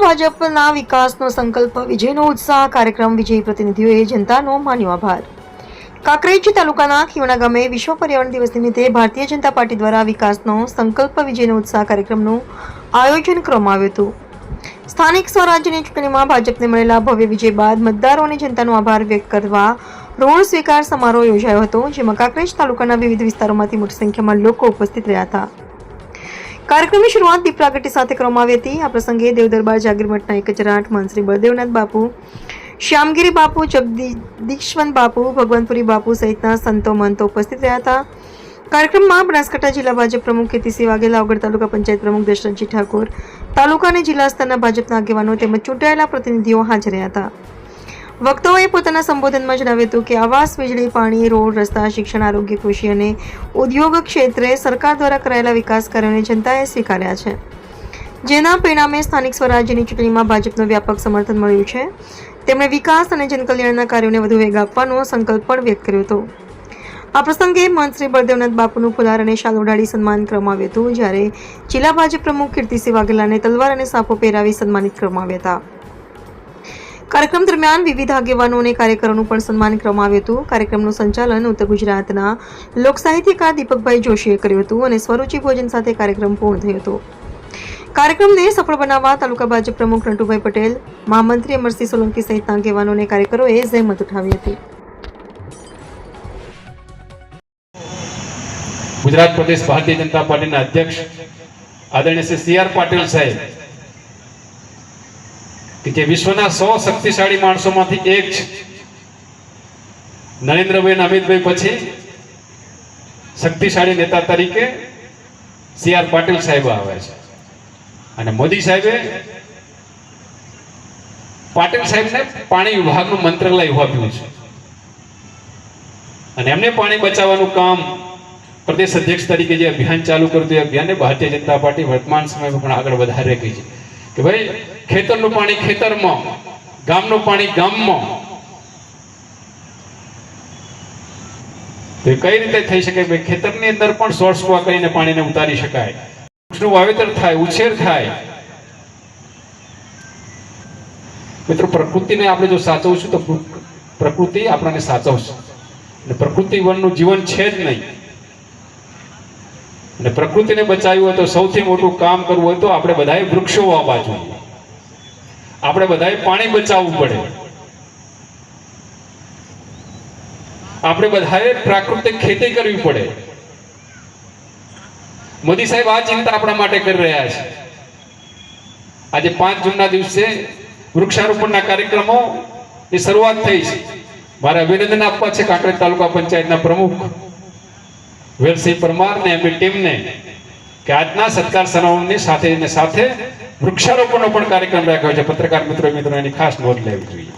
ભાજપના વિકાસનો સંકલ્પ વિજયનો ઉત્સાહ કાર્યક્રમ વિજયી પ્રતિનિધિઓએ જનતાનો માન્યો આભાર। કાંકરેજ તાલુકાના ખીવણા ગામે વિશ્વ પર્યાવરણ દિવસ નિમિત્તે ભારતીય જનતા પાર્ટી દ્વારા વિકાસનો સંકલ્પ વિજયનો ઉત્સાહ કાર્યક્રમનું આયોજન કરવામાં આવ્યું હતું। સ્થાનિક સ્વરાજ્યની ચૂંટણીમાં ભાજપને મળેલા ભવ્ય વિજય બાદ મતદારો અને જનતાનો આભાર વ્યક્ત કરવા ઋણ સ્વીકાર સમારોહ યોજાયો હતો, જેમાં કાંકરેજ તાલુકાના વિવિધ વિસ્તારોમાંથી મોટી સંખ્યામાં લોકો ઉપસ્થિત રહ્યા હતા। કાર્યક્રમની શરૂઆત દીપ પ્રાગટ્ય સાથે કરવામાં આવી હતી। આ પ્રસંગે દેવદરબાર જાગીર મઠના એક હજાર મહંત શ્રી બળદેવનાથ બાપુ, શ્યામગીરી બાપુ, જગદીશવંત બાપુ, ભગવાનપુરી બાપુ સહિતના સંતો મહંતો ઉપસ્થિત રહ્યા હતા। કાર્યક્રમમાં બનાસકાંઠા જિલ્લા ભાજપ પ્રમુખ કીર્તિસિંહ વાઘેલા, ઓગળ તાલુકા પંચાયત પ્રમુખ દશરથજી ઠાકોર, તાલુકા અને જિલ્લા સ્તરના ભાજપના આગેવાનો તેમજ ચૂંટાયેલા પ્રતિનિધિઓ હાજર રહ્યા હતા। વક્તાઓએ પોતાના સંબોધનમાં જણાવ્યું હતું કે આવાસ, વીજળી, પાણી, રોડ, રસ્તા, શિક્ષણ, આરોગ્ય, કૃષિ અને ઉદ્યોગ ક્ષેત્રે સરકાર દ્વારા કરાયેલા વિકાસ કાર્યોને જનતાએ સ્વીકાર્યા છે, જેના પરિણામે સ્થાનિક સ્વરાજ્યની ચૂંટણીમાં ભાજપનું વ્યાપક સમર્થન મળ્યું છે। તેમણે વિકાસ અને જનકલ્યાણના કાર્યોને વધુ વેગ આપવાનો સંકલ્પ પણ વ્યક્ત કર્યો હતો। આ પ્રસંગે મહંત શ્રી બળદેવનાથ બાપુનું ફુલાર અને શાલ ઓઢાડી સન્માન કરવામાં આવ્યું હતું, જ્યારે જિલ્લા ભાજપ પ્રમુખ કીર્તિસિંહ વાઘેલાને તલવાર અને સાફો પહેરાવી સન્માનિત કરવામાં આવ્યા હતા। કાર્યક્રમ દરમિયાન વિવિધ આગેવાનો અને કાર્યકરોનું પણ સન્માન કરવામાં આવ્યું હતું। કાર્યક્રમનું સંચાલન ઉત્તર ગુજરાતના લોક સાહિત્યકાર દીપકભાઈ જોશીએ કર્યું હતું અને સ્વરૂચિ ભોજન સાથે કાર્યક્રમ પૂર્ણ થયો હતો। કાર્યક્રમને સફળ બનાવવા તાલુકા ભાજપ પ્રમુખ નટુભાઈ પટેલ, મહામંત્રી અમરસિંહ સોલંકી સહિતના આગેવાનો અને કાર્યકરોએ જહેમત ઉઠાવી હતી। ગુજરાત પ્રદેશ ભારતીય જનતા પાર્ટીના અધ્યક્ષ આદરણીય શ્રી સી આર પાટીલ સાહેબ કે જે વિશ્વના 100 શક્તિશાળી માણસોમાંથી એક છે। નરેન્દ્રભાઈ અને અમિતભાઈ પછી શક્તિશાળી નેતા તરીકે સી આર પાટીલ સાહેબ આવે છે અને મોદી સાહેબે પાટીલ સાહેબને પાણી વિભાગનું મંત્રાલય આપ્યું છે અને એમને પાણી બચાવવાનું કામ પ્રદેશ અધ્યક્ષ તરીકે જે અભિયાન ચાલુ કર્યું તે અભિયાનને ભારતીય જનતા પાર્ટી વર્તમાન સમયમાં પણ આગળ વધારી રહી છે કે ભાઈ ખેતરનું પાણી ખેતરમાં, ગામનું પાણી ગામમાં। તો કઈ રીતે થઈ શકે? ભાઈ ખેતરની અંદર પણ સોર્સ સ્ટોક કરીને પાણીને ઉતારી શકાય, વૃક્ષનું વાવેતર થાય, ઉછેર થાય। મિત્રો, પ્રકૃતિને આપણે જો સાચવશું તો પ્રકૃતિ આપણને સાચવશે અને પ્રકૃતિ વનનું જીવન છે જ નહીં અને પ્રકૃતિને બચાવવું હોય તો સૌથી મોટું કામ કરવું હોય તો આપણે બધાએ વૃક્ષો વાવવા જોઈએ, આપણે બધાએ પાણી બચાવવું પડે, આપણે બધાએ પ્રાકૃતિક ખેતી કરવી પડે। મોદી સાહેબ આ ચિંતા આપણા માટે કરી રહ્યા છે। આજે 5 જૂનના દિવસે વૃક્ષારોપણના કાર્યક્રમોની શરૂઆત થઈ છે। મારે અભિનંદન આપવા છે કાંકરેજ તાલુકા પંચાયતના પ્રમુખ વેલસિંહ પરમાર ને એમની ટીમને કે આજના સત્કાર સમારોહની સાથે વૃક્ષારોપણનો પણ કાર્યક્રમ રાખ્યો છે। પત્રકાર મિત્રો એની ખાસ નોંધ લેવી જોઈએ।